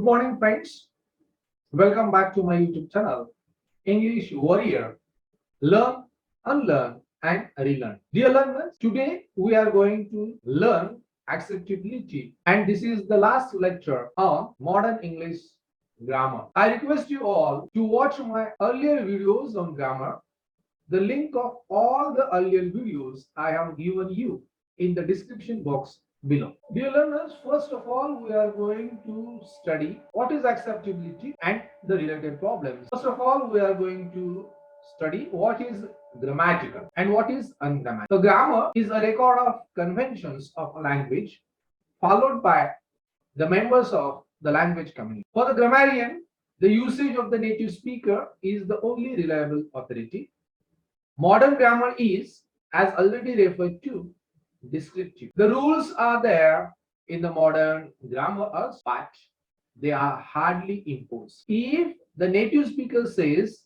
Good morning, friends. Welcome back to my YouTube channel, English Warrior. Learn, unlearn, and relearn. Dear learners, today we are going to learn acceptability, and this is the last lecture on modern English grammar. I request you all to watch my earlier videos on grammar. The link of all the earlier videos I have given you in the description box below. Dear learners, first of all, we are going to study what is acceptability and the related problems. First of all, we are going to study what is grammatical and what is ungrammatical. So, grammar is a record of conventions of a language followed by the members of the language community. For the grammarian, the usage of the native speaker is the only reliable authority. Modern grammar is, as already referred to, descriptive. The rules are there in the modern grammar, but they are hardly imposed. If the native speaker says,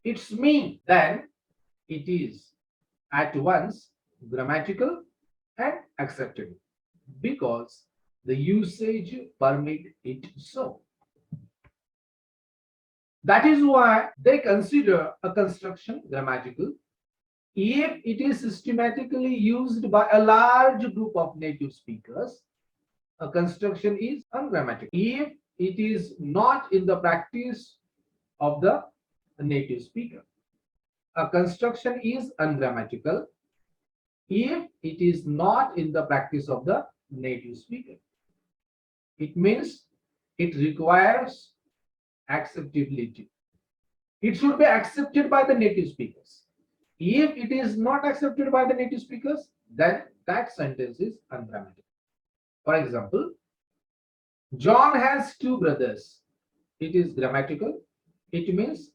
"It's me," then it is at once grammatical and acceptable because the usage permits it so. That is why they consider a construction grammatical if it is systematically used by a large group of native speakers. A construction is ungrammatical if it is not in the practice of the native speaker. A construction is ungrammatical if it is not in the practice of the native speaker. It means it requires acceptability. It should be accepted by the native speakers. If it is not accepted by the native speakers, then that sentence is ungrammatical. For example, John has two brothers. It is grammatical. It means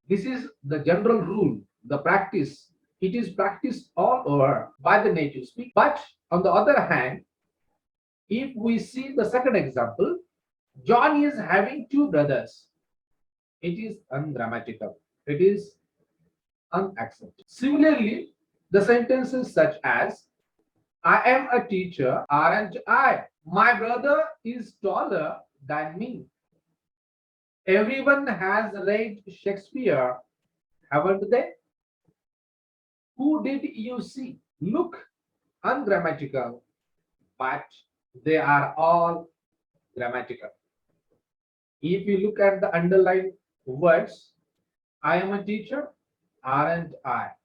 this is the general rule, the practice. It is practiced all over by the native speaker. But on the other hand, if we see the second example, John is having two brothers. It is ungrammatical. It is unacceptable. Similarly, the sentences such as, "I am a teacher, aren't I? My brother is taller than me. Everyone has read Shakespeare, haven't they? Who did you see?" Look ungrammatical, but they are all grammatical. If you look at the underlined words, "I am a teacher, aren't I?"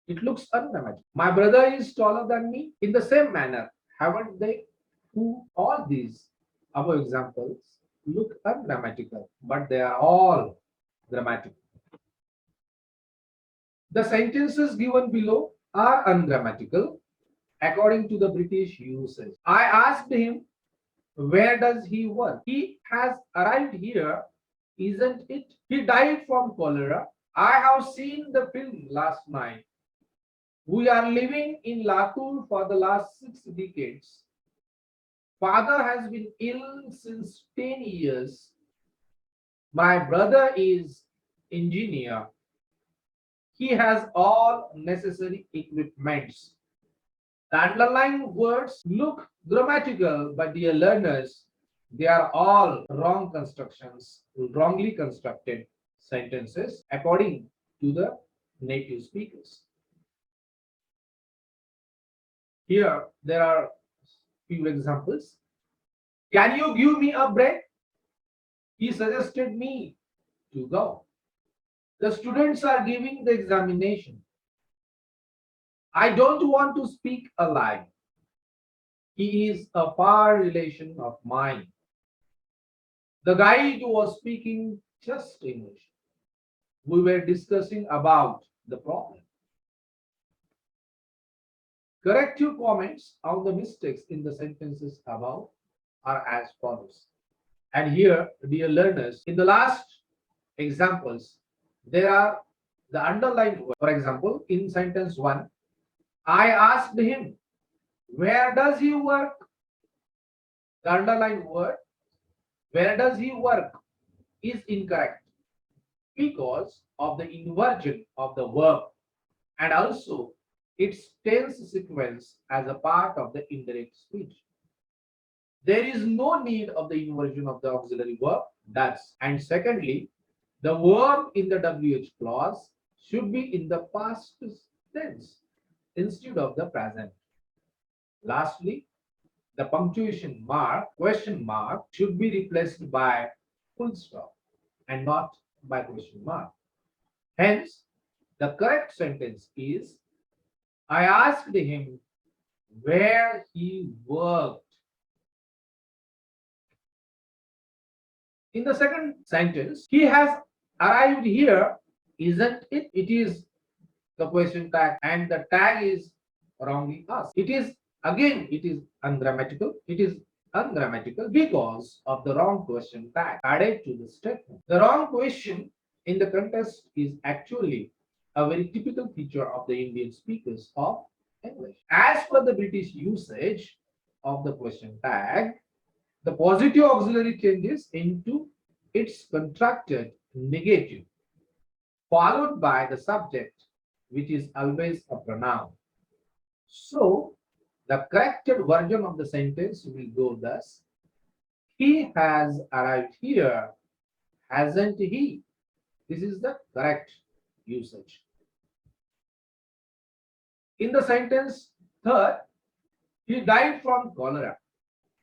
It looks ungrammatical. "My brother is taller than me." In the same manner, haven't they? Who? All these above examples look ungrammatical, but they are all grammatical. The sentences given below are ungrammatical according to the British usage. "I asked him, where does he work? He has arrived here, isn't it? He died from cholera. I have seen the film last night. We are living in Latur for the last 6 decades. Father has been ill since 10 years. My brother is engineer. He has all necessary equipments." The underlying words look grammatical, but dear learners, they are all wrong constructions, wrongly constructed sentences according to the native speakers. Here there are few examples. "Can you give me a break? He suggested me to go. The students are giving the examination. I don't want to speak a lie. He is a far relation of mine. The guide was speaking just English. We were discussing about the problem." Corrective comments on the mistakes in the sentences above are as follows. And here, dear learners, in the last examples, there are the underlined words. For example, in sentence 1, "I asked him, where does he work?" The underlined word, "where does he work?" is incorrect because of the inversion of the verb and also its tense sequence as a part of the indirect speech. There is no need of the inversion of the auxiliary verb does. And secondly, the verb in the WH clause should be in the past tense instead of the present. Lastly, the punctuation mark, question mark, should be replaced by full stop and not by question mark. Hence, the correct sentence is I asked him where he worked. In the second sentence, he has arrived here, isn't it? It is the question tag, and the tag is wrongly asked. It is ungrammatical. It is ungrammatical because of the wrong question tag added to the statement. The wrong question in the context is actually a very typical feature of the Indian speakers of English. As per the British usage of the question tag, the positive auxiliary changes into its contracted negative, followed by the subject, which is always a pronoun. So, the corrected version of the sentence will go thus: he has arrived here, hasn't he? This is the correct usage. In the sentence third, he died from cholera.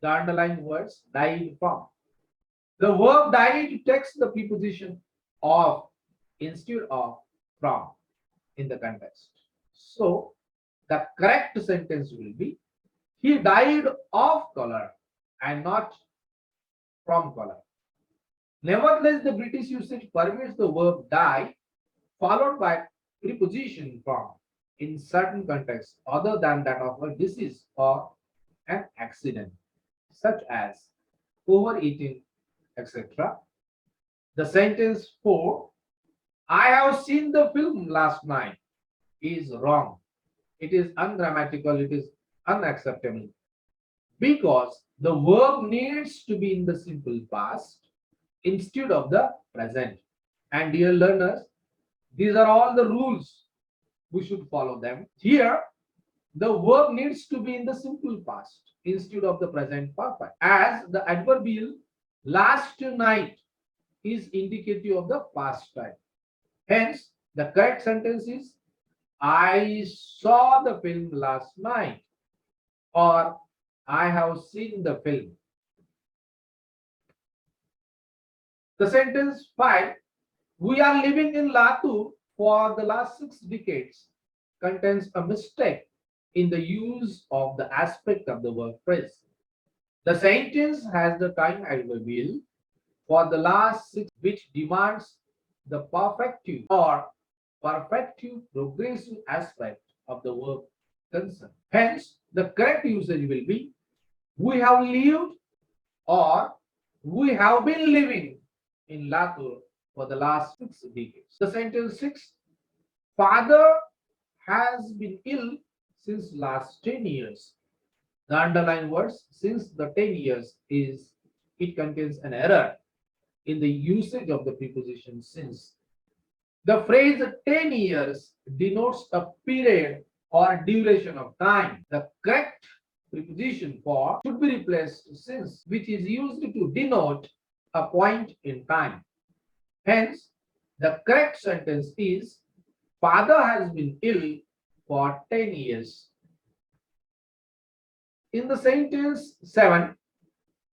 The underlying words died from. The verb died takes the preposition of instead of from in the context. So the correct sentence will be he died of cholera and not from cholera. Nevertheless, the British usage permits the verb die followed by preposition from in certain contexts other than that of a disease or an accident, such as overeating, etc. The sentence 4, I have seen the film last night, is wrong. It is ungrammatical, it is unacceptable because the verb needs to be in the simple past instead of the present. And dear learners, these are all the rules. We should follow them. Here, the verb needs to be in the simple past instead of the present perfect, as the adverbial last night is indicative of the past time. Hence, the correct sentence is I saw the film last night or I have seen the film. The sentence 5, we are living in Latur for the last 6 decades, contains a mistake in the use of the aspect of the verb phrase. The sentence has the time adverbial for the last 6, which demands the perfective or perfective progressive aspect of the verb concerned. Hence, the correct usage will be we have lived or we have been living in Latur for the last 6 decades. The sentence 6, father has been ill since last 10 years. The underlined words since the 10 years is it contains an error in the usage of the preposition since. The phrase 10 years denotes a period or duration of time. The correct preposition for should be replaced since, which is used to denote a point in time. Hence, the correct sentence is father has been ill for 10 years. In the sentence 7,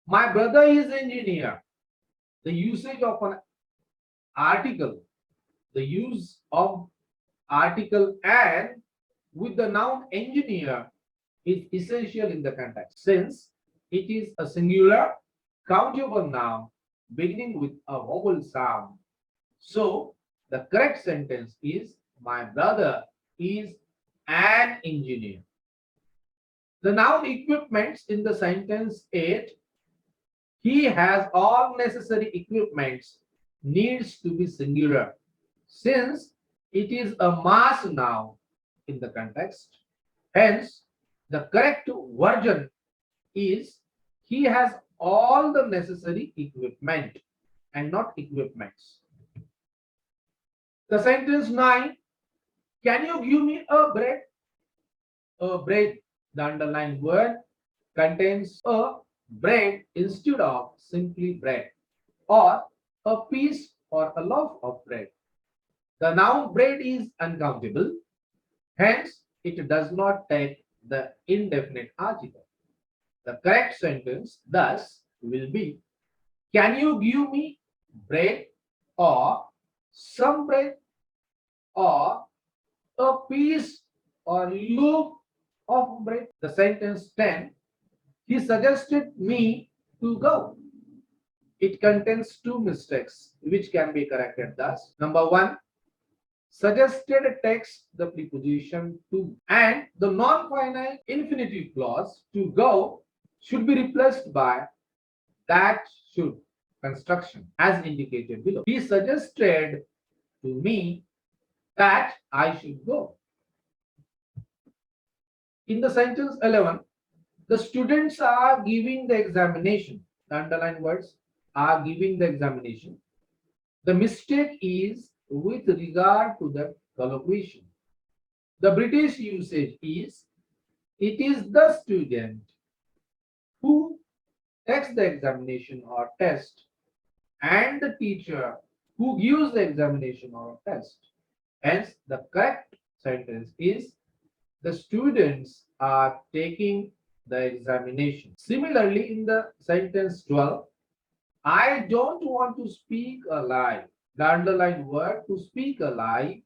my brother is engineer. The usage of an article, the use of article and with the noun engineer is essential in the context since it is a singular countable noun beginning with a vowel sound. So the correct sentence is my brother is an engineer. The noun equipments in the sentence 8, he has all necessary equipments, needs to be singular since it is a mass noun in the context. Hence, the correct version is he has all the necessary equipment and not equipments. The sentence 9, can you give me a bread? A bread, the underlined word contains a bread instead of simply bread, or a piece or a loaf of bread. The noun bread is uncountable, hence it does not take the indefinite article. The correct sentence thus will be, can you give me bread, or some bread, or a piece or loaf of bread? The sentence 10, he suggested me to go. It contains two mistakes which can be corrected thus. Number one, suggested takes the preposition to, and the non-finite infinitive clause to go should be replaced by that should construction as indicated below. He suggested to me that I should go. In the sentence 11, the students are giving the examination. The underlined words are giving the examination. The mistake is with regard to the collocation. The British usage is, it is the student who takes the examination or test, and the teacher who gives the examination or test. Hence, the correct sentence is, the students are taking the examination. Similarly, in the sentence 12, I don't want to speak a lie. The underlined word to speak a lie,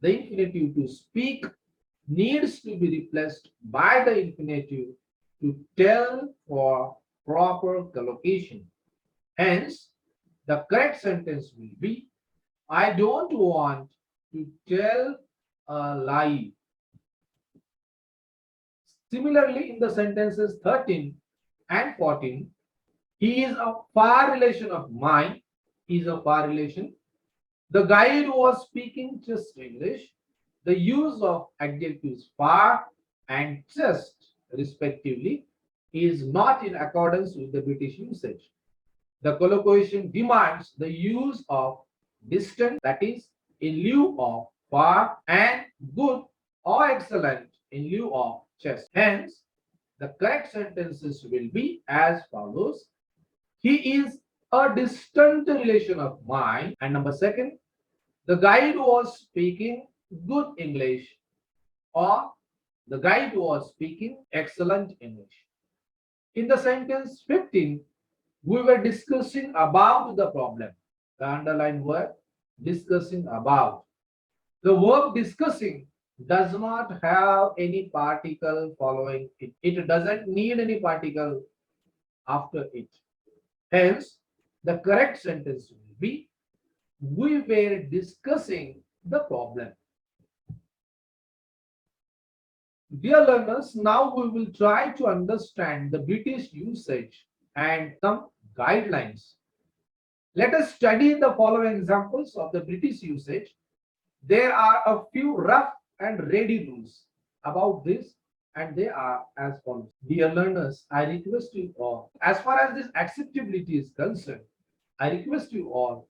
the infinitive to speak needs to be replaced by the infinitive to tell for proper collocation. Hence, the correct sentence will be, I don't want to tell a lie. Similarly, in the sentences 13 and 14, he is a far relation of mine, is a far relation. The guide was speaking just English. The use of adjectives far and just, respectively, is not in accordance with the British usage. The collocation demands the use of distant, that is, in lieu of far, and good or excellent in lieu of just. Hence, the correct sentences will be as follows. He is a distant relation of mine. And number second, the guide was speaking good English, or the guide was speaking excellent English. In the sentence 15, we were discussing about the problem. The underlined word discussing about. The verb discussing does not have any particle following it. It doesn't need any particle after it. Hence, the correct sentence will be, we were discussing the problem. Dear learners, now we will try to understand the British usage and some guidelines. Let us study the following examples of the British usage. There are a few rough and ready rules about this, and they are as follows. Dear learners, I request you all, as far as this acceptability is concerned, I request you all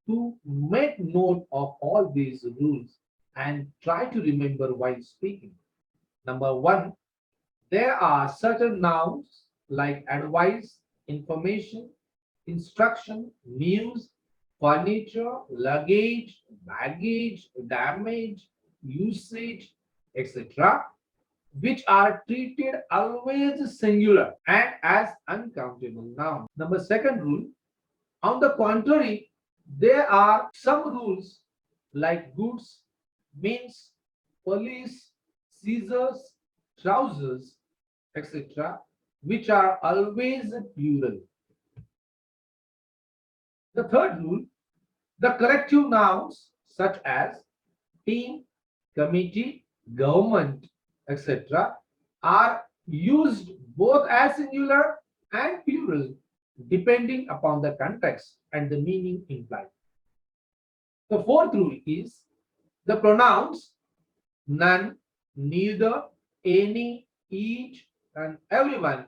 to make note of all these rules and try to remember while speaking. Number one, there are certain nouns like advice, information, instruction, news, furniture, luggage, baggage, damage, usage, etc., which are treated always singular and as uncountable nouns. Number second rule, on the contrary, there are some rules like goods, means, police, scissors, trousers, etc., which are always plural. The third rule, the corrective nouns such as team, committee, government, etc., are used both as singular and plural depending upon the context and the meaning implied. The fourth rule is the pronouns none, neither, any, each, and everyone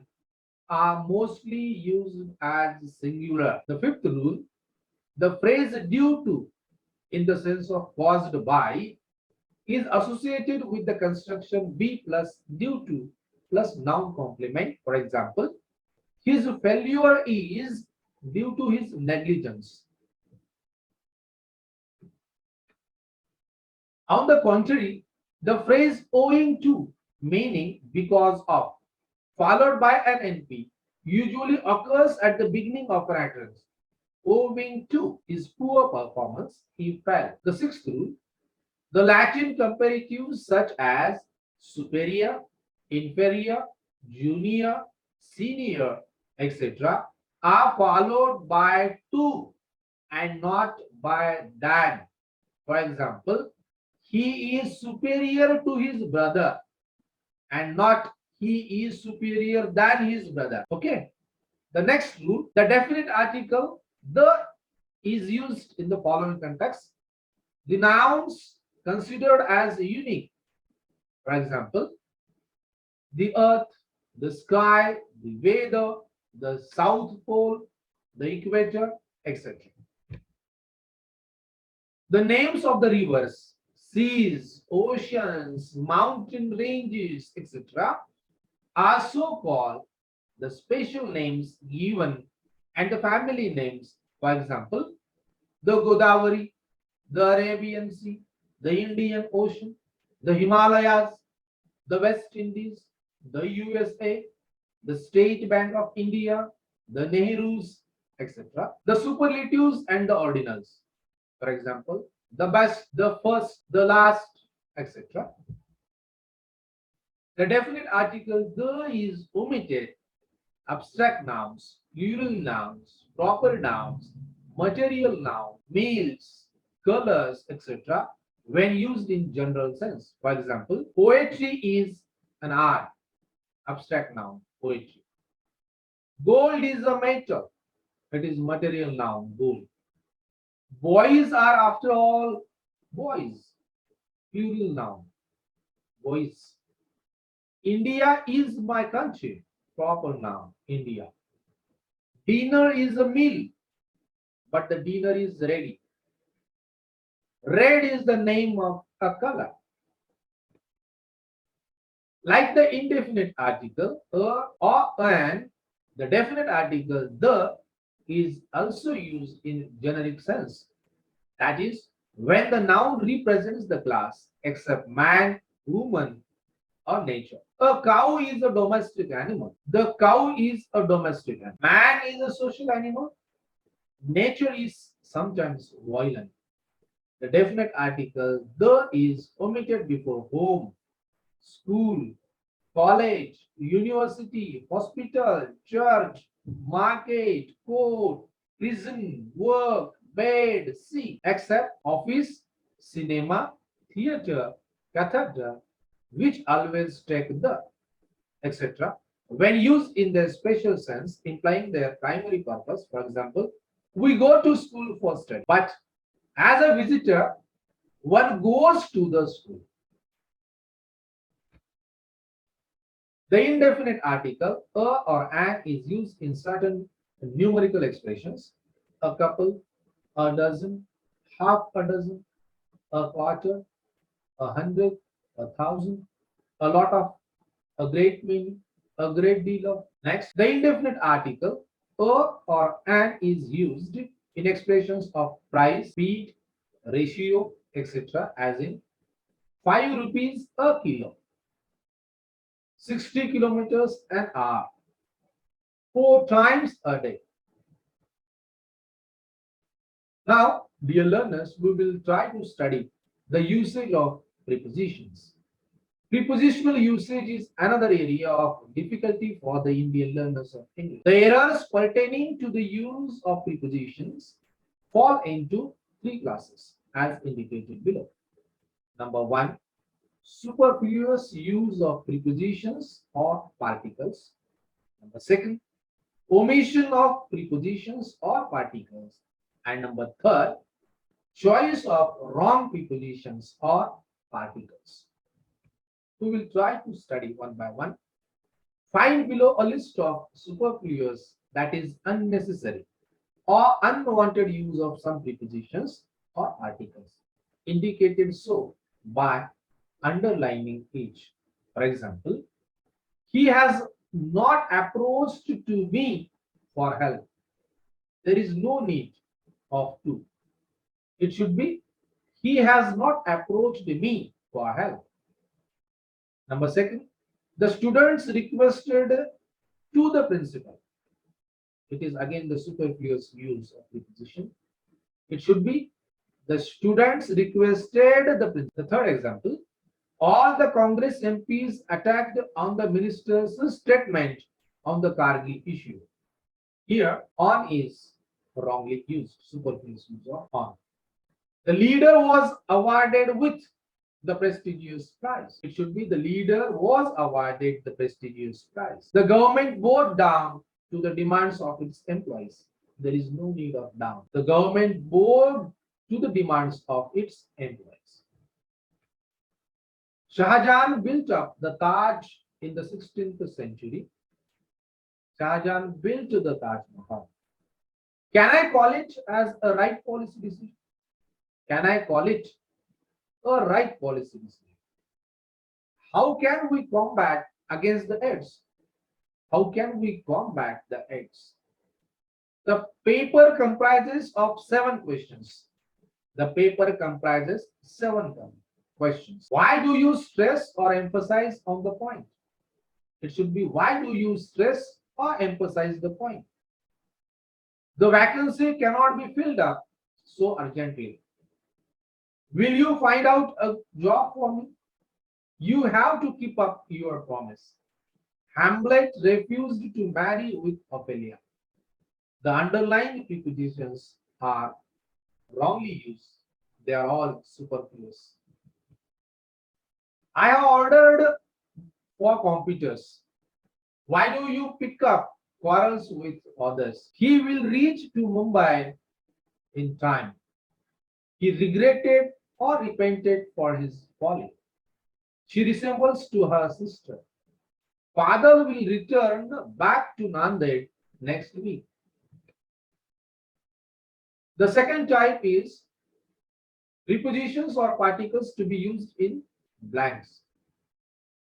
are mostly used as singular. The fifth rule, the phrase due to, in the sense of caused by, is associated with the construction be plus due to plus noun complement. For example, His failure is due to his negligence. On the contrary, the phrase owing to, meaning because of, followed by an NP, usually occurs at the beginning of an utterance. Owing to his poor performance, he fell. The sixth rule, the Latin comparatives such as superior, inferior, junior, senior, etc. are followed by to and not by than. For example, he is superior to his brother and not he is superior than his brother. Okay. The next rule, the definite article the is used in the following context. The nouns considered as unique. For example, the earth, the sky, the weather, the south pole, the equator, etc. The names of the rivers, seas, oceans, mountain ranges, etc. are so called the special names given and the family names. For example, the Godavari, the Arabian Sea, the Indian Ocean, the Himalayas, the West Indies, the USA, the State Bank of India, the Nehrus, etc. The superlatives and the ordinals. For example, the best, the first, the last, etc. The definite article the is omitted. Abstract nouns, plural nouns, proper nouns, material noun, males, colors, etc. when used in general sense. For example, poetry is an art, abstract noun, poetry. Gold is a metal, it is material noun, gold. Boys are, after all, boys, plural noun, boys. India is my country, proper noun, India. Dinner is a meal, but the dinner is ready. Red is the name of a color. Like the indefinite article a or an, the definite article the is also used in generic sense. That is, when the noun represents the class except man, woman, or nature. A cow is a domestic animal. The cow is a domestic animal. Man is a social animal. Nature is sometimes violent. The definite article the is omitted before home, school, college, university, hospital, church, market, court, prison, work, bed, sea, except office, cinema, theater, cathedral, which always take the, etc. when used in their special sense, implying their primary purpose. For example, we go to school for study, but as a visitor, one goes to the school. The indefinite article a or an is used in certain numerical expressions: a couple, a dozen, half a dozen, a quarter, 100, 1,000, a lot of, a great many, a great deal of. Next, the indefinite article a or an is used in expressions of price, speed, ratio, etc. as in 5 rupees a kilo, 60 kilometers an hour, 4 times a day. Now, dear learners, we will try to study the usage of prepositions. Prepositional usage is another area of difficulty for the Indian learners of English. The errors pertaining to the use of prepositions fall into three classes as indicated below. Number one, superfluous use of prepositions or particles. Number second, omission of prepositions or particles. And number third, choice of wrong prepositions or particles. We will try to study one by one. Find below a list of superfluous, that is unnecessary or unwanted use of some prepositions or articles, indicated so by underlining each. For example, he has not approached to me for help. There is no need of to. It should be he has not approached me for help. Number second, the students requested to the principal. It is again the superfluous use of preposition. It should be the students requested the principal. The third example, all the Congress MPs attacked on the minister's statement on the Karajgi issue. Here, on is wrongly used, superfluous use of on. The leader was awarded with the prestigious prize. It should be the leader was awarded the prestigious prize. The government bowed down to the demands of its employees. There is no need of down. The government bowed to the demands of its employees. Shahjahan built up the Taj in the 16th century. Shahjahan built the Taj Mahal. Can I call it as a right policy decision? Can I call it a right policy decision? How can we combat against the AIDS? How can we combat the AIDS? The paper comprises of 7 questions. The paper comprises 7 questions. Why do you stress or emphasize on the point? It should be why do you stress or emphasize the point? The vacancy cannot be filled up so urgently. Will you find out a job for me? You have to keep up your promise. Hamlet refused to marry with Ophelia. The underlying prepositions are wrongly used. They are all superfluous. I have ordered 4 computers. Why do you pick up quarrels with others? He will reach to Mumbai in time. He regretted or repented for his folly. She resembles to her sister. Father will return back to Nanded next week. The second type is prepositions or particles to be used in blanks.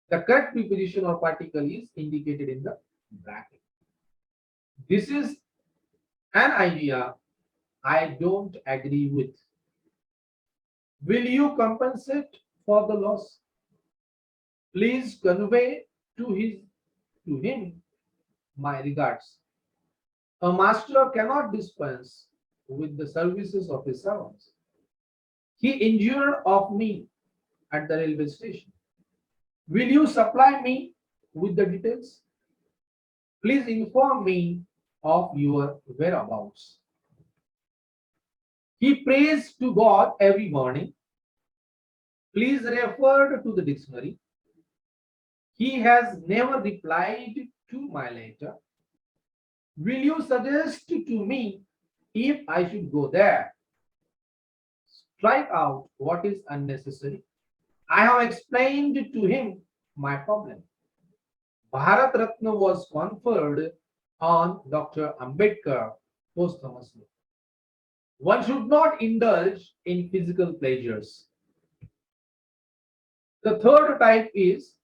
The correct preposition or particle is indicated in the bracket. This is an idea I don't agree with. Will you compensate for the loss? Please convey to him my regards. A master cannot dispense with the services of his servants. He injured of me at the railway station. Will you supply me with the details? Please inform me of your whereabouts. He prays to God every morning. Please refer to the dictionary. He has never replied to my letter. Will you suggest to me if I should go there? Strike out what is unnecessary. I have explained to him my problem. Bharat Ratna was conferred on Dr. Ambedkar posthumously. One should not indulge in physical pleasures. The third type is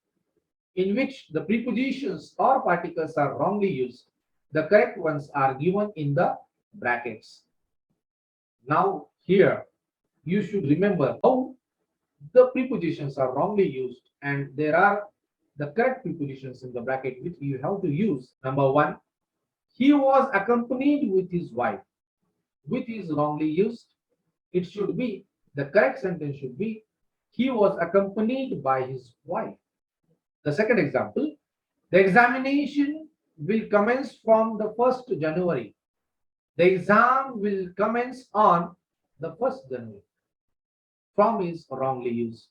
in which the prepositions or particles are wrongly used. The correct ones are given in the brackets. Now here you should remember how the prepositions are wrongly used, and there are the correct prepositions in the bracket which you have to use. Number 1, he was accompanied with his wife. With is wrongly used. It should be, the correct sentence should be, he was accompanied by his wife. The second example, the examination will commence from the 1st January. The exam will commence on the 1st January. From is wrongly used.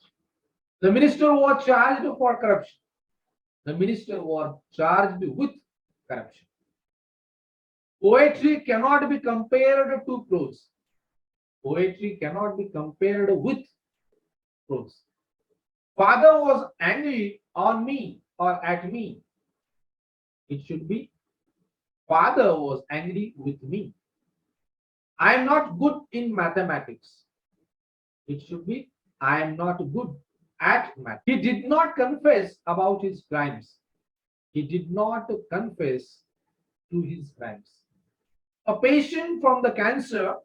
The minister was charged for corruption. The minister was charged with corruption. Poetry cannot be compared to prose. Poetry cannot be compared with prose. Father was angry on me or at me. It should be father was angry with me. I am not good in mathematics. It should be I am not good at math. He did not confess about his crimes. He did not confess to his crimes. A patient from the cancer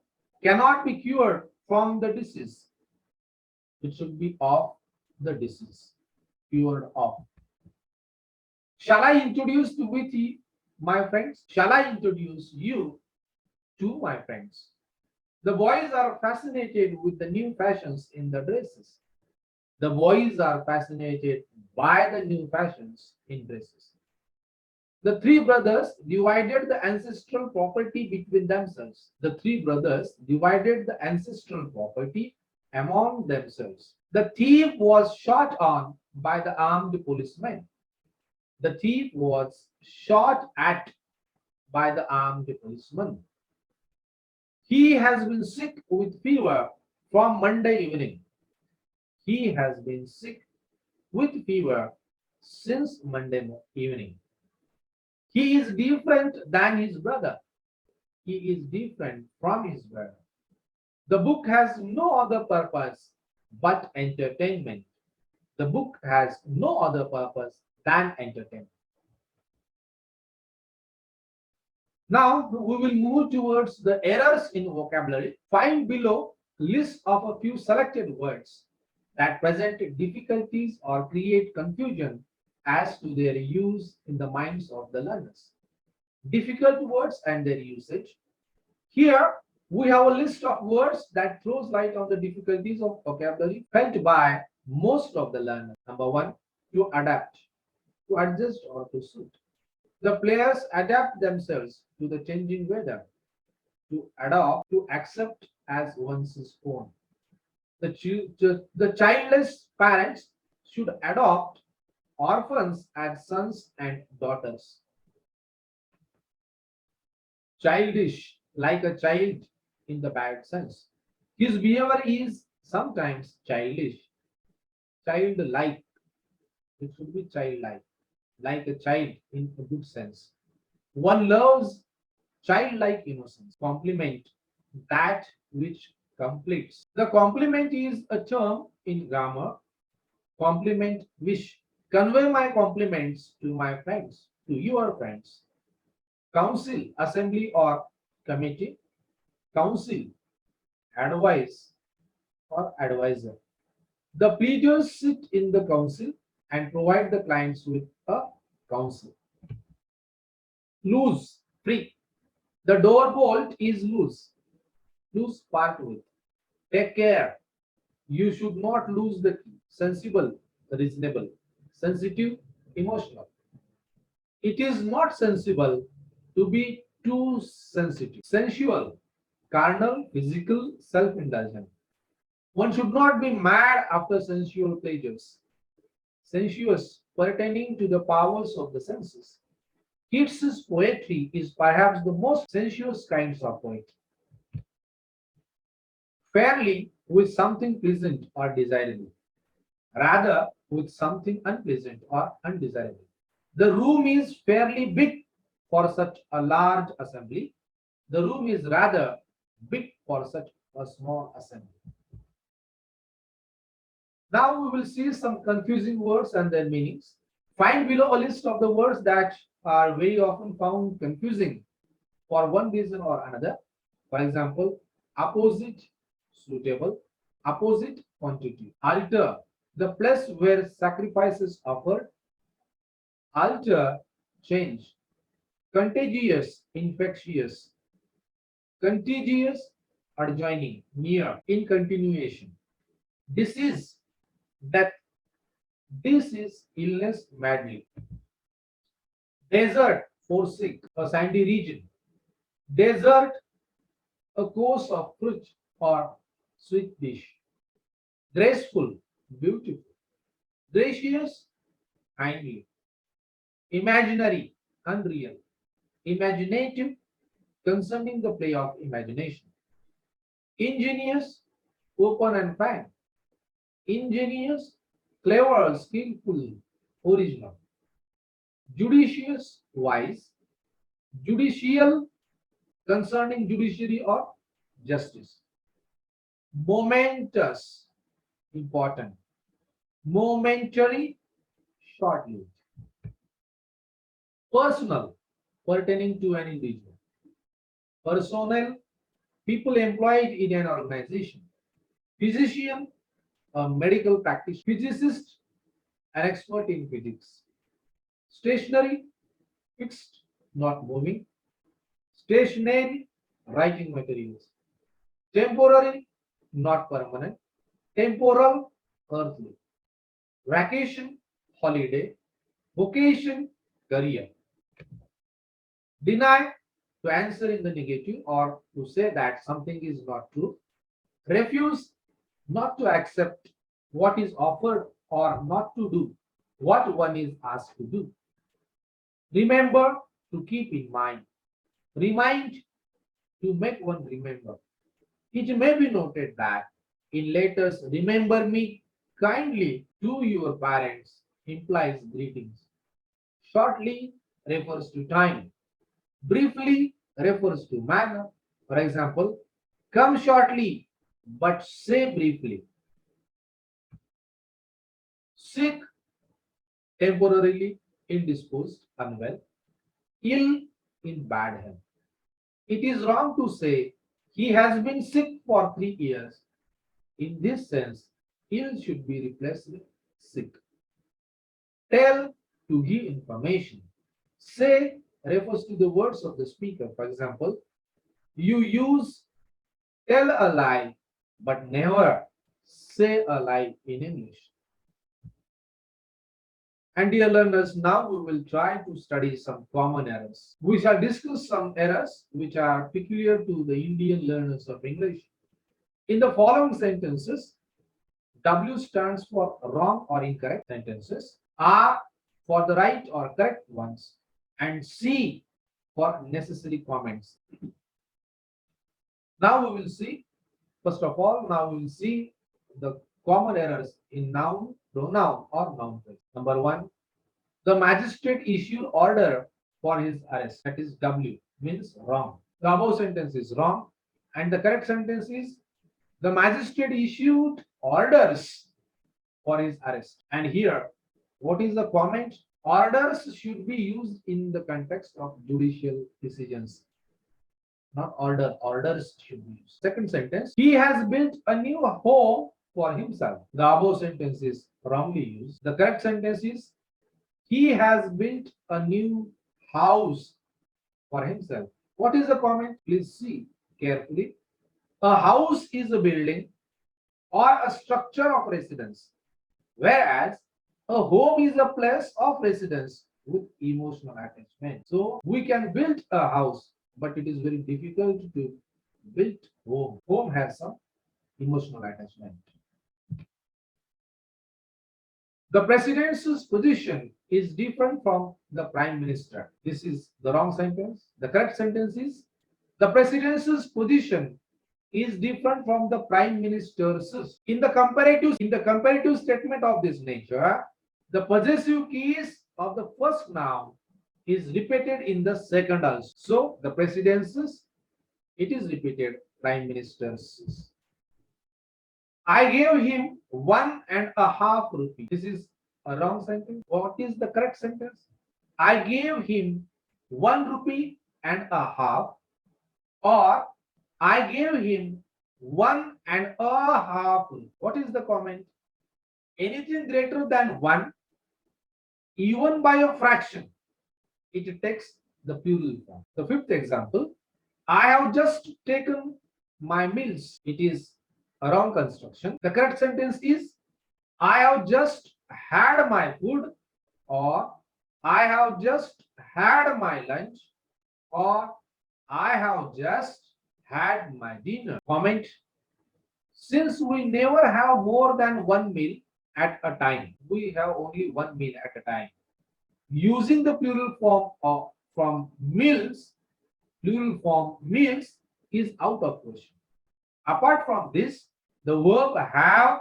cannot be cured from the disease. It should be of the disease. Cured of. Shall I introduce you with you, my friends? Shall I introduce you to my friends? The boys are fascinated with the new fashions in the dresses. The boys are fascinated by the new fashions in dresses. The three brothers divided the ancestral property between themselves. The three brothers divided the ancestral property among themselves. The thief was shot on by the armed policeman. The thief was shot at by the armed policeman. He has been sick with fever from Monday evening. He has been sick with fever since Monday evening. He is different than his brother. He is different from his brother. The book has no other purpose but entertainment. The book has no other purpose than entertainment. Now we will move towards the errors in vocabulary. Find below list of a few selected words that present difficulties or create confusion as to their use in the minds of the learners. Difficult words and their usage. Here we have a list of words that throws light on the difficulties of vocabulary felt by most of the learners. Number one, to adapt, to adjust or to suit. The players adapt themselves to the changing weather, to adopt, to accept as one's own. The childless parents should adopt orphans as sons and daughters. Childish, like a child in the bad sense. His behavior is sometimes childish, childlike. It should be childlike, like a child in a good sense. One loves childlike innocence. Compliment, that which completes. The compliment is a term in grammar. Compliment wish. Convey my compliments to my friends, to your friends. Council, assembly or committee. Council, advise or advisor. The pleaders sit in the council and provide the clients with a counsel. Loose, free. The door bolt is loose. Loose, part with. Take care. You should not lose the key. Sensible, reasonable. Sensitive, emotional. It is not sensible to be too sensitive. Sensual, carnal, physical, self-indulgent. One should not be mad after sensual pleasures. Sensuous, pertaining to the powers of the senses. Keats's poetry is perhaps the most sensuous kinds of poetry. Fairly with something pleasant or desirable, rather with something unpleasant or undesirable. The room is fairly big for such a large assembly. The room is rather big for such a small assembly. Now we will see some confusing words and their meanings. Find below a list of the words that are very often found confusing for one reason or another. For example, opposite, suitable, opposite, quantity. Altar, the place where sacrifices offered. Alter, change. Contagious, infectious. Contiguous, adjoining, near, in continuation. Disease, death. This is illness madly. Desert, forsake, a sandy region. Desert, a course of fruit or sweet dish. Graceful, beautiful. Gracious, kindly. Imaginary, unreal. Imaginative, concerning the play of imagination. Ingenious, open and frank. Ingenious, clever, skillful, original. Judicious, wise. Judicial, concerning judiciary or justice. Momentous, important. Momentary, short lived. Personal, pertaining to an individual. Personnel, people employed in an organization. Physician, a medical practitioner. Physicist, an expert in physics. Stationary, fixed, not moving. Stationary, writing materials. Temporary, not permanent. Temporal, earthly. Vacation, holiday. Vocation, career. Deny, to answer in the negative or to say that something is not true. Refuse, not to accept what is offered or not to do what one is asked to do. Remember, to keep in mind. Remind, to make one remember. It may be noted that in letters, remember me kindly to your parents implies greetings. Shortly refers to time. Briefly refers to manner. For example, come shortly but say briefly. Sick, temporarily indisposed, unwell. Ill, in bad health. It is wrong to say he has been sick for 3 years. In this sense, ill should be replaced with sick. Tell, to give information. Say refers to the words of the speaker. For example, you use tell a lie but never say a lie in English. And dear learners, now we will try to study some common errors. We shall discuss some errors which are peculiar to the Indian learners of English. In the following sentences, W stands for wrong or incorrect sentences, R for the right or correct ones, and C for necessary comments. Now we will see, first of all, now we will see the common errors in noun, pronoun, or noun phrase. Number one, the magistrate issued order for his arrest. That is W, means wrong. The above sentence is wrong, and the correct sentence is the magistrate issued orders for his arrest. And here, what is the comment? Orders should be used in the context of judicial decisions, not order. Orders should be used. Second sentence, he has built a new home for himself. The above sentence is wrongly used. The correct sentence is he has built a new house for himself. What is the comment? Please see carefully. A house is a building or a structure of residence, whereas a home is a place of residence with emotional attachment. So we can build a house, but it is very difficult to build home. Home has some emotional attachment. The president's position is different from the prime minister. This is the wrong sentence. The correct sentence is the president's position is different from the prime minister's. In the comparative statement of this nature, the possessive case of the first noun is repeated in the second also. So the president's, it is repeated prime minister's. I gave him 1.5 rupees. This is a wrong sentence. What is the correct sentence? I gave him 1.5 rupee, or I gave him 1.5 rupees. What is the comment? Anything greater than 1, even by a fraction, it takes the plural form. The fifth example, I have just taken my meals. It is a wrong construction. The correct sentence is I have just had my food, or I have just had my lunch, or I have just had my dinner. Comment. Since we never have more than one meal at a time, we have only one meal at a time. Using the plural form of from meals, plural form meals is out of question. Apart from this, the verb have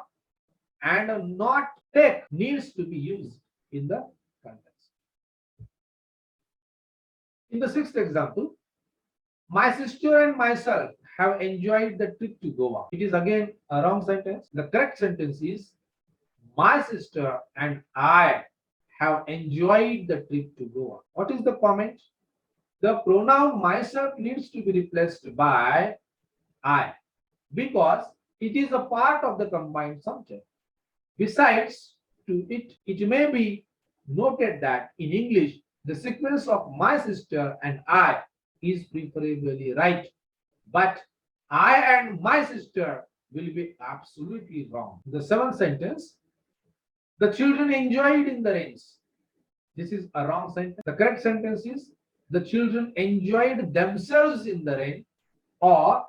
and not take needs to be used in the context. In the sixth example, my sister and myself have enjoyed the trip to Goa. It is again a wrong sentence. The correct sentence is my sister and I have enjoyed the trip to Goa. What is the comment? The pronoun myself needs to be replaced by I because it is a part of the combined subject. Besides, it may be noted that in English, the sequence of my sister and I is preferably right, but I and my sister will be absolutely wrong. The seventh sentence, the children enjoyed in the rains. This is a wrong sentence. The correct sentence is the children enjoyed themselves in the rain or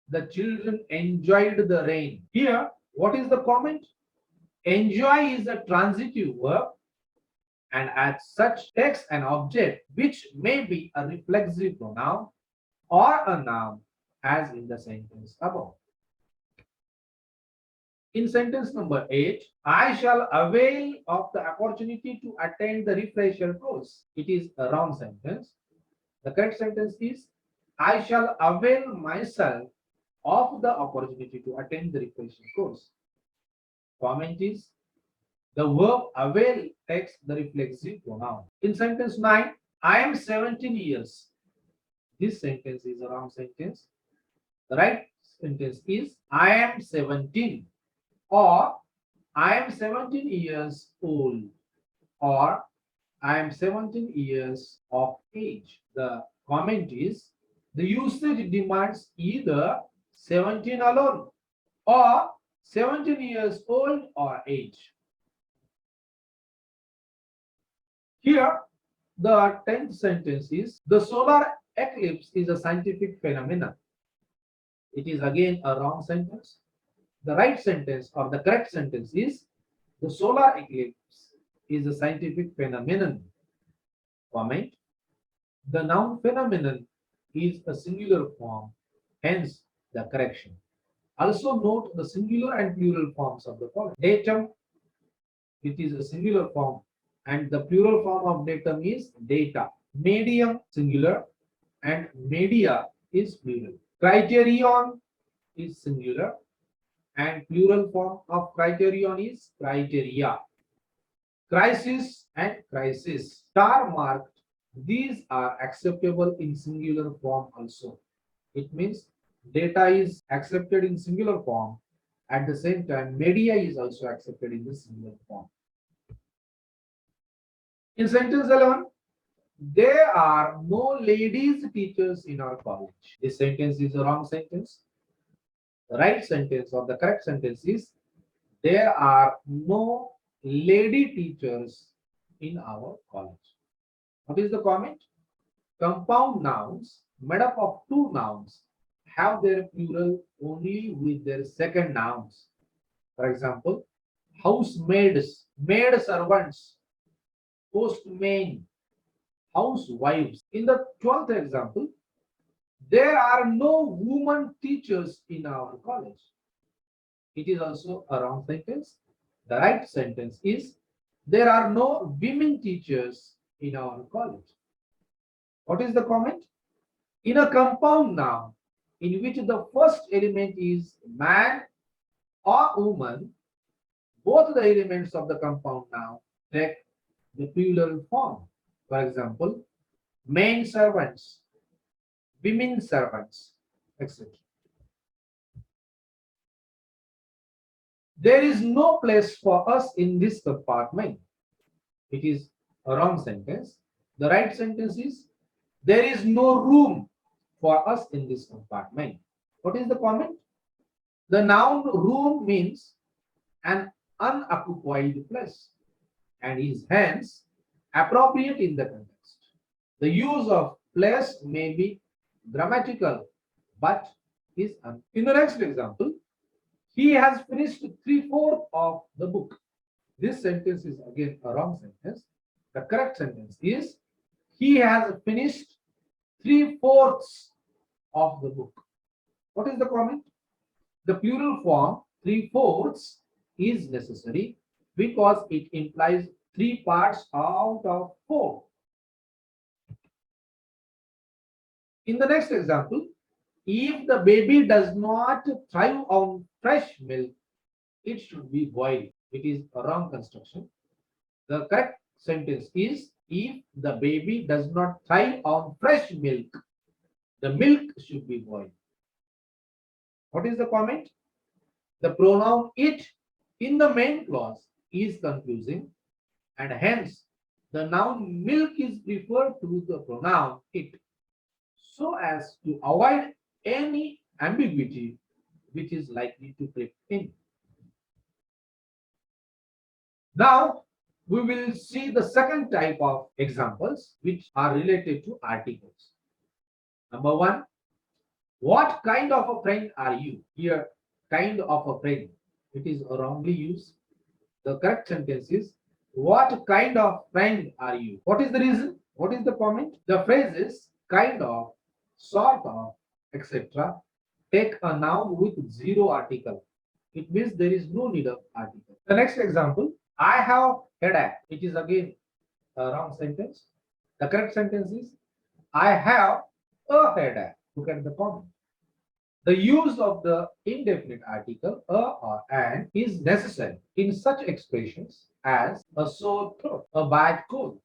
the children enjoyed the rain. Here, what is the comment? Enjoy is a transitive verb and as such takes an object which may be a reflexive pronoun or a noun as in the sentence above. In sentence number 8, I shall avail of the opportunity to attend the refresher course. It is a wrong sentence. The correct sentence is I shall avail myself of the opportunity to attend the refresher course. Comment is the verb avail takes the reflexive pronoun. In sentence 9, I am 17 years. This sentence is a wrong sentence. The right sentence is I am 17 or I am 17 years old or I am 17 years of age. The comment is the usage demands either 17 alone or 17 years old or age. Here, the 10th sentence is the solar eclipse is a scientific phenomenon. It is again a wrong sentence. The right sentence or the correct sentence is the solar eclipse is a scientific phenomenon. Comment. The noun phenomenon is a singular form, hence the correction. Also note the singular and plural forms of the following. Datum, it is a singular form and the plural form of datum is data. Medium, singular, and media is plural. Criterion is singular and plural form of criterion is criteria. Crisis and crisis, star marked, these are acceptable in singular form also. It means data is accepted in singular form. At the same time, media is also accepted in the singular form. In sentence 11, there are no ladies teachers in our college. This sentence is a wrong sentence. The right sentence or the correct sentence is there are no lady teachers in our college. What is the comment? Compound nouns made up of two nouns have their plural only with their second nouns. For example, housemaids, maid servants, postmen, housewives. In the 12th example, there are no women teachers in our college. It is also a wrong sentence. The right sentence is there are no women teachers in our college. What is the comment? In a compound noun in which the first element is man or woman, both the elements of the compound noun take the plural form. For example, men servants, women servants, etc. There is no place for us in this compartment. It is a wrong sentence. The right sentence is there is no room for us in this compartment. What is the comment? The noun room means an unoccupied place and is hence appropriate in the context. The use of place may be grammatical but is in the next example, he has finished 3/4 of the book. This sentence is again a wrong sentence. The correct sentence is he has finished 3/4 of the book. What is the comment? The plural form 3/4 is necessary because it implies 3 parts out of 4. In the next example, if the baby does not thrive on fresh milk, it should be boiled. It is a wrong construction. The correct sentence is, if the baby does not thrive on fresh milk, the milk should be boiled. What is the comment? The pronoun it in the main clause is confusing, and hence the noun milk is referred to the pronoun it, so as to avoid any ambiguity which is likely to creep in. Now we will see the second type of examples which are related to articles. Number one, what kind of a friend are you? Here, kind of a friend, it is wrongly used. The correct sentence is, what kind of friend are you? What is the reason? What is the comment? The phrase is kind of, sort of, etc. Take a noun with zero article. It means there is no need of article. The next example, I have headache. It is again a wrong sentence. The correct sentence is, I have a headache. Look at the comment. The use of the indefinite article a or an is necessary in such expressions as a sore throat, a bad cold,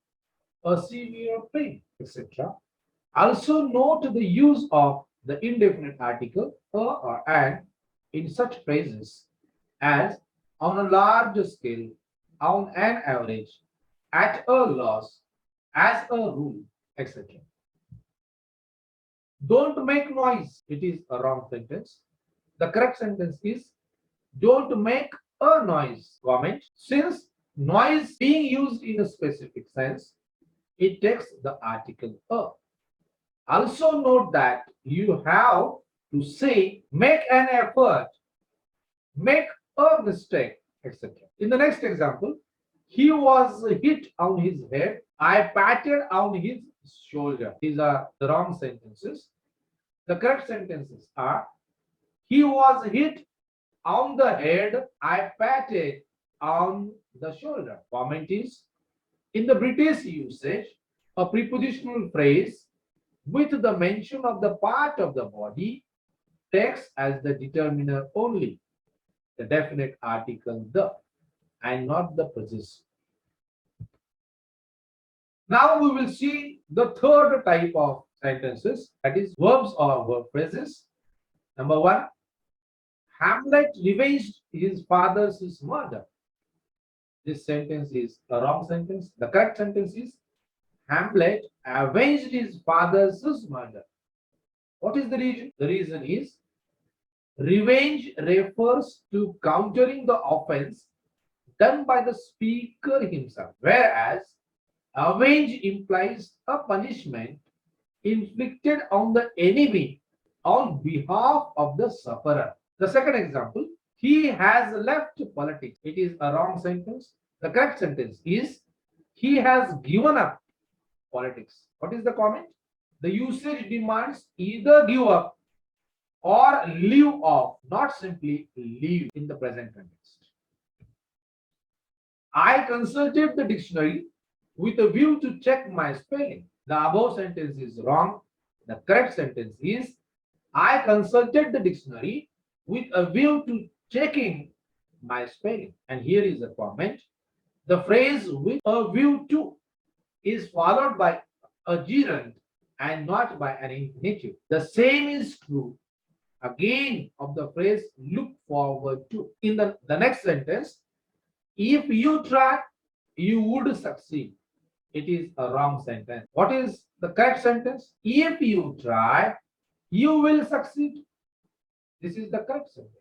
a severe pain, etc. Also note the use of the indefinite article a or an in such phrases as on a large scale, on an average, at a loss, as a rule, etc. Don't make noise. It is a wrong sentence. The correct sentence is, don't make a noise. Comment. Since noise being used in a specific sense, it takes the article a. Also note that you have to say make an effort, make a mistake, etc. In the next example, he was hit on his head. I patted on his shoulder. These are the wrong sentences. The correct sentences are, he was hit on the head. I patted on the shoulder. Comment is, in the British usage, a prepositional phrase with the mention of the part of the body takes as the determiner only the definite article the and not the possessor. Now we will see the third type of sentences, that is verbs or verb phrases. Number one, Hamlet revenged his father's murder. This sentence is a wrong sentence. The correct sentence is, Hamlet avenged his father's murder. What is the reason? The reason is, revenge refers to countering the offense done by the speaker himself, whereas avenge implies a punishment inflicted on the enemy on behalf of the sufferer. The second example, he has left politics. It is a wrong sentence. The correct sentence is, he has given up politics. What is the comment? The usage demands either give up or leave off, not simply leave in the present context. I consulted the dictionary with a view to check my spelling. The above sentence is wrong. The correct sentence is, I consulted the dictionary with a view to checking my spelling. And here is a comment. The phrase with a view to is followed by a gerund and not by an infinitive. The same is true again of the phrase look forward to. In the next sentence, if you try, you would succeed. It is a wrong sentence. What is the correct sentence? If you try, you will succeed. This is the correct sentence.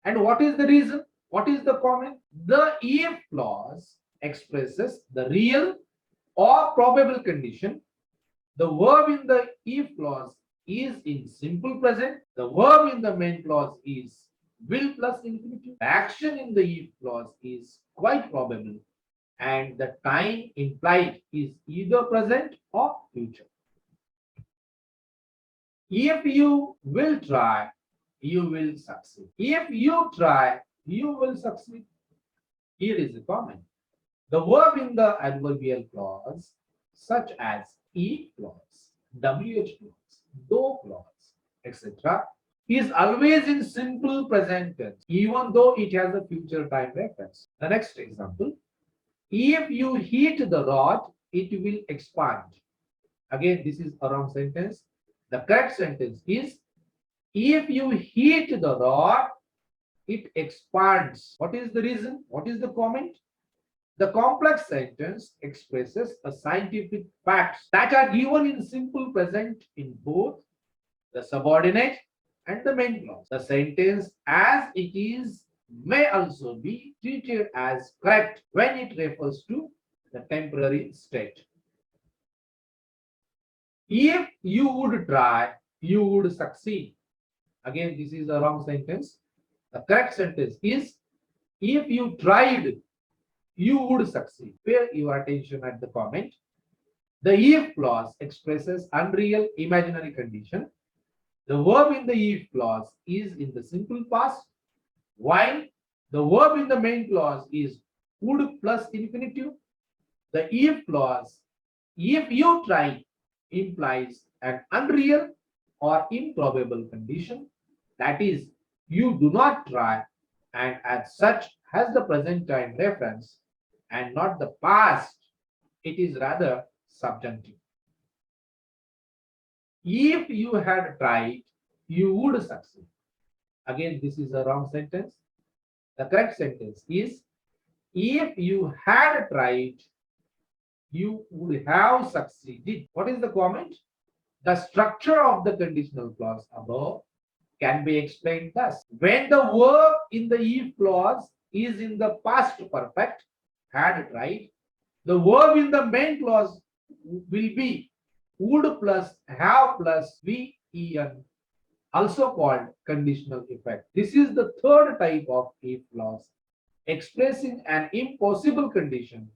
And what is the reason? What is the comment? The if clause expresses the real or probable condition. The verb in the if clause is in simple present. The verb in the main clause is will plus infinitive. The action in the if clause is quite probable, and the time implied is either present or future. If you will try, you will succeed. If you try, you will succeed. Here is a comment. The verb in the adverbial clause, such as if clause, wh clause, though clause, etc., is always in simple present tense, even though it has a future time reference. The next example, If you heat the rod, it will expand. Again, this is a wrong sentence. The correct sentence is, if you heat the rod, it expands. What is the reason? What is the comment? The complex sentence expresses a scientific facts that are given in simple present in both the subordinate and the main clause. The sentence as it is may also be treated as correct when it refers to the temporary state. If you would try, you would succeed. Again, this is a wrong sentence. The correct sentence is, if you tried, you would succeed. Pay your attention at the comment. The if clause expresses unreal imaginary condition. The verb in the if clause is in the simple past, while the verb in the main clause is would plus infinitive. The if clause, if you try, implies an unreal or improbable condition. That is, you do not try, and as such has the present time reference and not the past. It is rather subjunctive. If you had tried, you would succeed. Again, this is a wrong sentence. The correct sentence is, if you had tried, you would have succeeded. What is the comment? The structure of the conditional clause above can be explained thus. When the verb in the if clause is in the past perfect, had tried, the verb in the main clause will be would plus have plus ven, also called conditional effect. This is the third type of if clause, expressing an impossible condition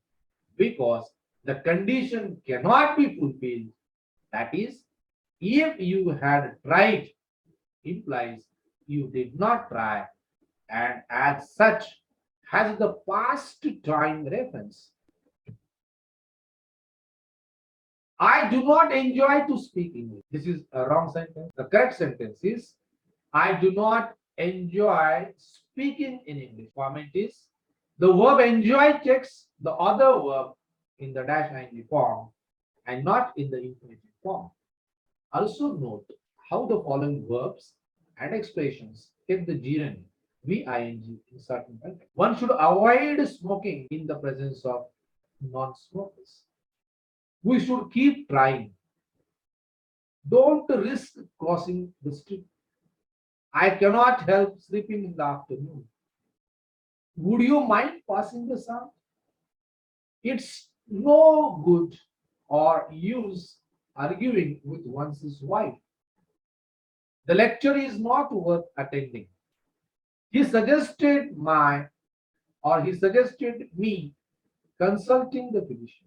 because the condition cannot be fulfilled. That is, if you had tried implies you did not try, and as such has the past time reference. I do not enjoy to speak English. This is a wrong sentence. The correct sentence is, I do not enjoy speaking in English. Comment is, the verb enjoy takes the other verb in the dash ing form and not in the infinitive form. Also note how the following verbs and expressions take the gerund ving in certain context. One should avoid smoking in the presence of non-smokers. We should keep trying. Don't risk crossing the street. I cannot help sleeping in the afternoon. Would you mind passing the sun? It's no good or use arguing with one's wife. The lecture is not worth attending. He suggested me consulting the physician.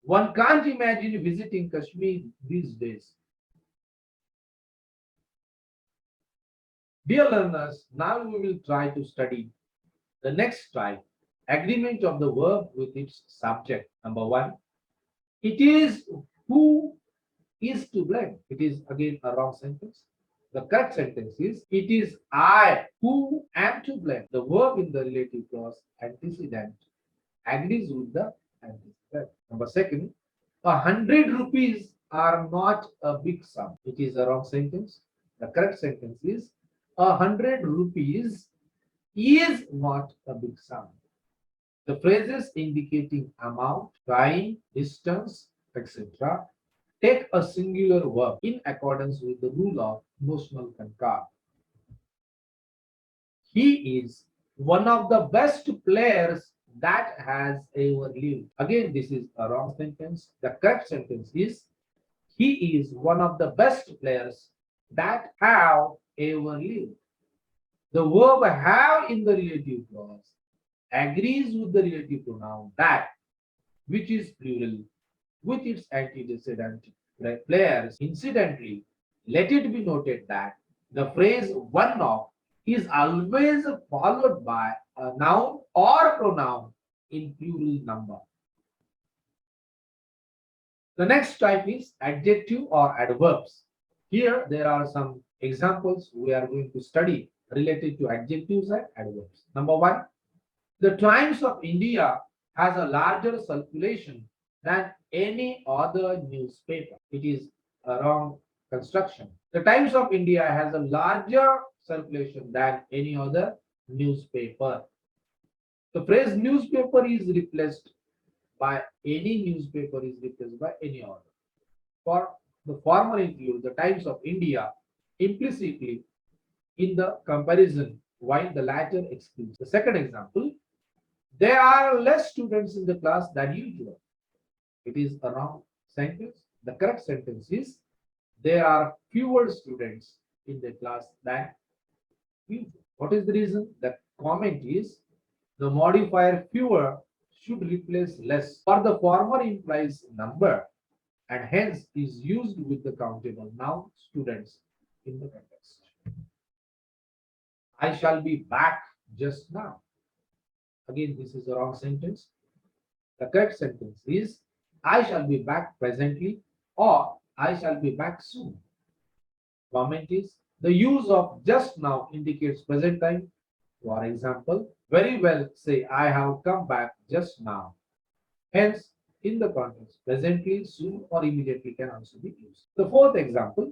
One can't imagine visiting Kashmir these days. Dear learners, now we will try to study the next type, agreement of the verb with its subject. Number one, it is who is to blame. It is again a wrong sentence. The correct sentence is, it is I who am to blame. The verb in the relative clause antecedent agrees with the antecedent. Number second, 100 rupees are not a big sum. It is a wrong sentence. The correct sentence is, 100 rupees is not a big sum. The phrases indicating amount, time, distance, etc. take a singular verb in accordance with the rule of notional concord. He is one of the best players that has ever lived. Again, this is a wrong sentence. The correct sentence is, he is one of the best players that have ever lived. The verb have in the relative clause agrees with the relative pronoun that, which is plural, with its antecedent players. Incidentally, let it be noted that the phrase one of is always followed by a noun or pronoun in plural number. The next type is adjective or adverbs. Here there are some examples we are going to study related to adjectives and adverbs. Number one, the Times of India has a larger circulation than any other newspaper. It is a wrong construction. The Times of India has a larger circulation than any other newspaper. The phrase newspaper is replaced by any newspaper is replaced by any other. For the former include the Times of India implicitly in the comparison, while the latter excludes. The second example, there are less students in the class than usual. It is a wrong sentence. The correct sentence is there are fewer students in the class than usual. What is the reason? The comment is the modifier fewer should replace less, for the former implies number and hence is used with the countable noun students in the context. I shall be back just now. Again, this is a wrong sentence. The correct sentence is I shall be back presently or I shall be back soon. Comment is the use of just now indicates present time. For example, very well say I have come back just now. Hence, in the context, presently, soon, or immediately can also be used. The fourth example,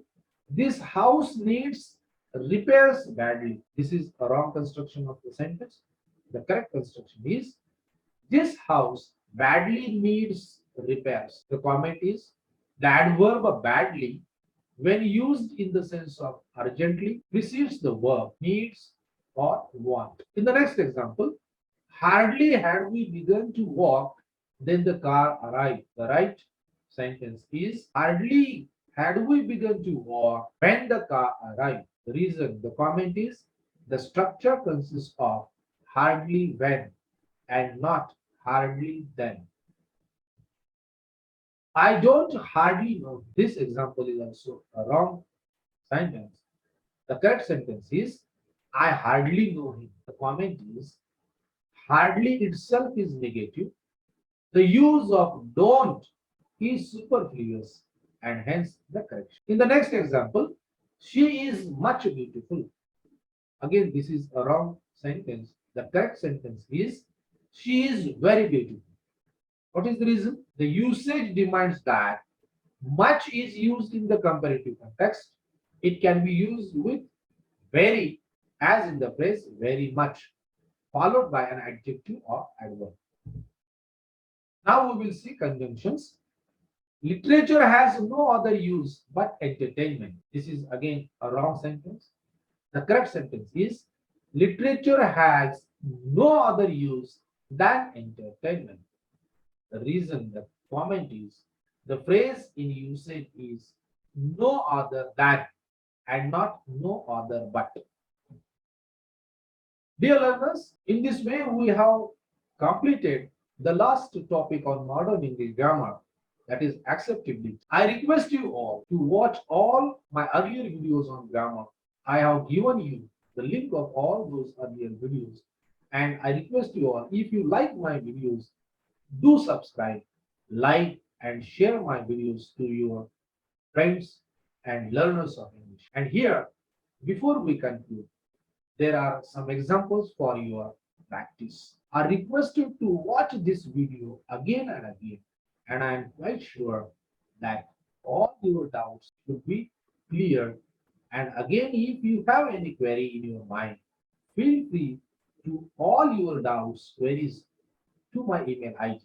this house needs repairs badly. This is a wrong construction of the sentence. The correct construction is this house badly needs repairs. The comment is the adverb badly, when used in the sense of urgently, precedes the verb needs or want. In the next example, hardly had we begun to walk, then the car arrived. The right sentence is hardly had we begun to walk when the car arrived. The reason, the comment is the structure consists of hardly when and not hardly then. I don't hardly know. This example is also a wrong sentence. The correct sentence is I hardly know him. The comment is hardly itself is negative. The use of don't is superfluous and hence the correction. In the next example, she is much beautiful. Again, this is a wrong sentence. The correct sentence is she is very beautiful. What is the reason? The usage demands that much is used in the comparative context. It can be used with very, as in the phrase very much, followed by an adjective or adverb. Now we will see conjunctions. Literature has no other use but entertainment. This is again a wrong sentence. The correct sentence is literature has no other use than entertainment. The reason, the comment is the phrase in usage is no other than and not no other but. Dear learners, in this way we have completed the last topic on modern English grammar, that is acceptability. I request you all to watch all my earlier videos on grammar. I have given you the link of all those earlier videos, and I request you all, if you like my videos, do subscribe, like, and share my videos to your friends and learners of English. And here, before we conclude, there are some examples for your practice. I request you to watch this video again and again, and I am quite sure that all your doubts should be cleared. And again, if you have any query in your mind, feel free to all your doubts, queries to my email ID,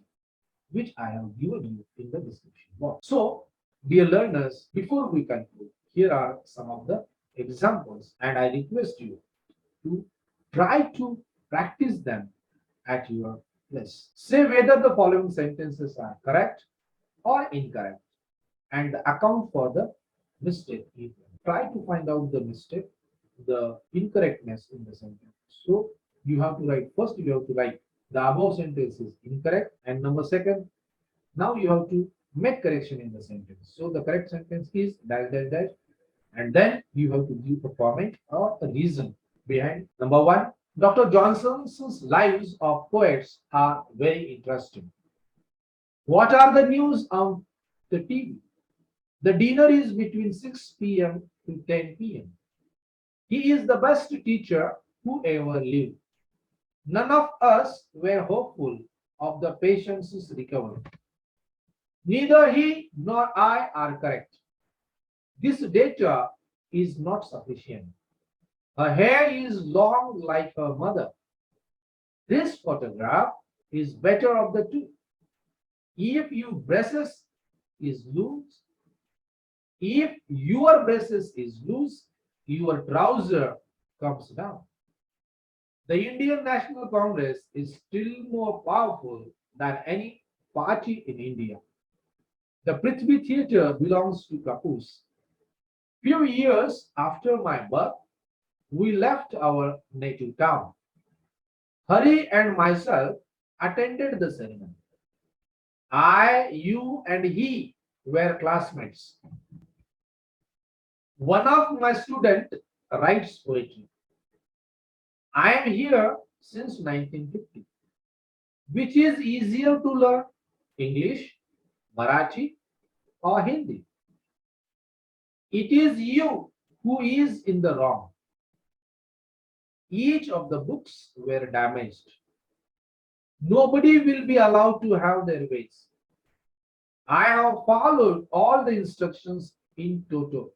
which I have given you in the description box. So, dear learners, before we conclude, here are some of the examples, and I request you to try to practice them at your place. Say whether the following sentences are correct or incorrect and account for the mistake. Try to find out the mistake, the incorrectness in the sentence. So you have to write, first you have to write the above sentence is incorrect, and number second, now you have to make correction in the sentence. So the correct sentence is dash dash dash, and then you have to give a comment or a reason behind. Number one, Dr. Johnson's lives of poets are very interesting. What are the news on the TV? The dinner is between 6 p.m. to 10 p.m. He is the best teacher who ever lived. None of us were hopeful of the patient's recovery. Neither he nor I are correct. This data is not sufficient. Her hair is long like her mother. This photograph is better of the two. If your braces is loose, if your braces is loose, your trouser comes down. The Indian National Congress is still more powerful than any party in India. The Prithvi Theatre belongs to Kapus. Few years after my birth, we left our native town. Hari and myself attended the ceremony. I, you, and he were classmates. One of my students writes poetry. I am here since 1950. Which is easier to learn, English, Marathi, or Hindi? It is you who is in the wrong. Each of the books were damaged. Nobody will be allowed to have their ways. I have followed all the instructions in toto.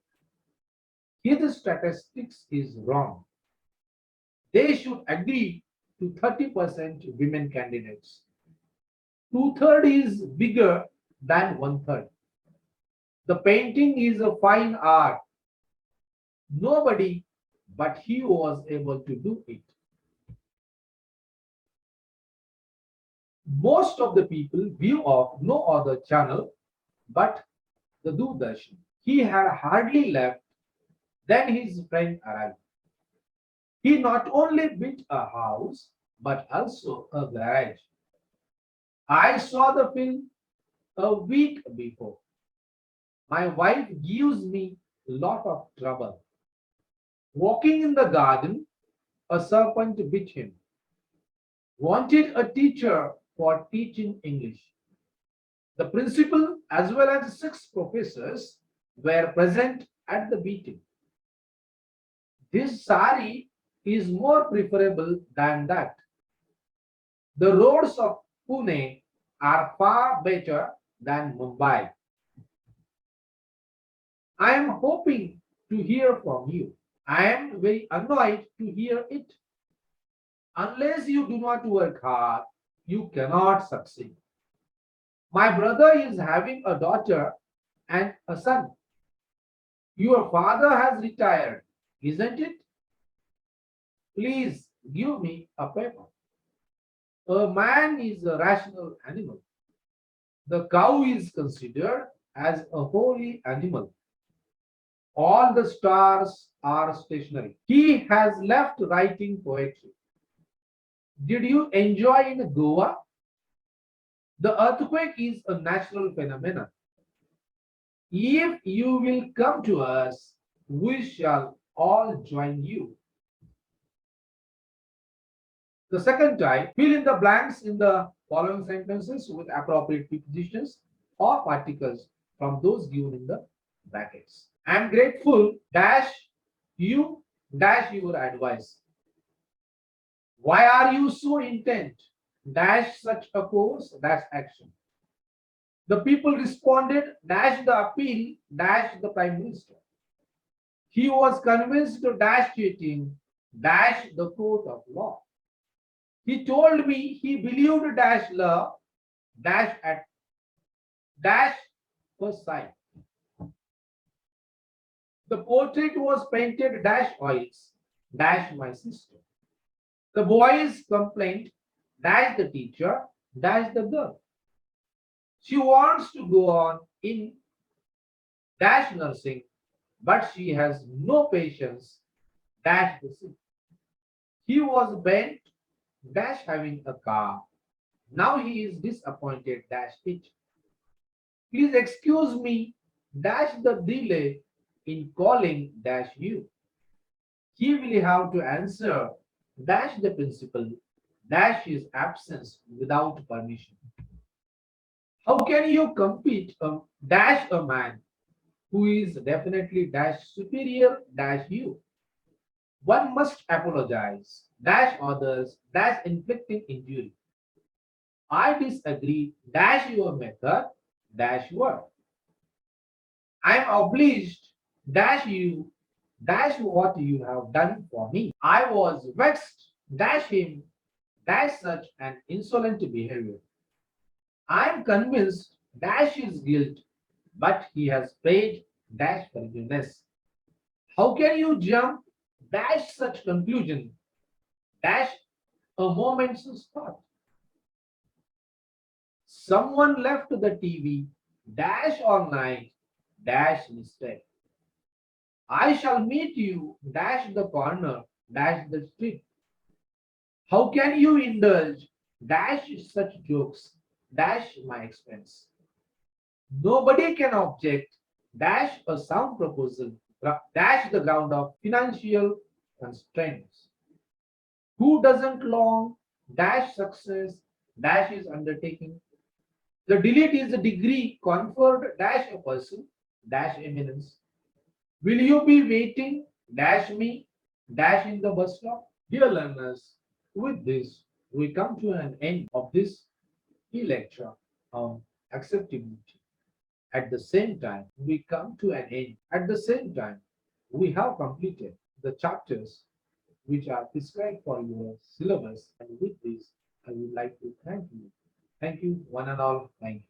His statistics is wrong. They should agree to 30% women candidates. Two-thirds is bigger than one-third. The painting is a fine art. Nobody but he was able to do it. Most of the people view of no other channel but the Doordarshan. He had hardly left, then his friend arrived. He not only built a house but also a garage. I saw the film a week before. My wife gives me a lot of trouble. Walking in the garden, a serpent bit him. Wanted a teacher for teaching English. The principal as well as 6 professors were present at the meeting. This sari is more preferable than that. The roads of Pune are far better than Mumbai. I am hoping to hear from you. I am very annoyed to hear it. Unless you do not work hard, you cannot succeed. My brother is having a daughter and a son. Your father has retired, isn't it? Please give me a paper. A man is a rational animal. The cow is considered as a holy animal. All the stars are stationary. He has left writing poetry. Did you enjoy in Goa? The earthquake is a natural phenomenon. If you will come to us, we shall all join you. The second type, fill in the blanks in the following sentences with appropriate prepositions or particles from those given in the brackets. I am grateful dash you dash your advice. Why are you so intent? Dash such a course dash action. The people responded dash the appeal dash the prime minister. He was convinced to dash cheating dash the court of law. He told me he believed dash love dash at dash first sight. The portrait was painted dash oils dash my sister. The boys complained dash the teacher dash the girl. She wants to go on in dash nursing, but she has no patience dash the sick. He was bent dash having a car. Now he is disappointed dash it. Please excuse me dash the delay in calling dash you. He will have to answer dash the principal dash his absence without permission. How can you compete dash a man who is definitely dash superior dash you? One must apologize dash others dash inflicting injury. I disagree dash your method dash work. I am obliged dash you dash what you have done for me. I was vexed dash him dash such an insolent behavior. I am convinced dash his guilt, but he has paid dash forgiveness. How can you jump dash such conclusion dash a moment's thought? Someone left the TV dash all night dash mistake. I shall meet you dash the corner dash the street. How can you indulge dash such jokes dash my expense? Nobody can object dash a sound proposal dash the ground of financial constraints. Who doesn't long dash success dash his undertaking? The delete is the degree conferred dash a person dash eminence. Will you be waiting dash me dash in the bus stop? Dear learners, with this we come to an end of this e-lecture on acceptability. At the same time, we come to an end. At the same time, we have completed the chapters which are prescribed for your syllabus. And with this, I would like to thank you. Thank you, one and all. Thank you.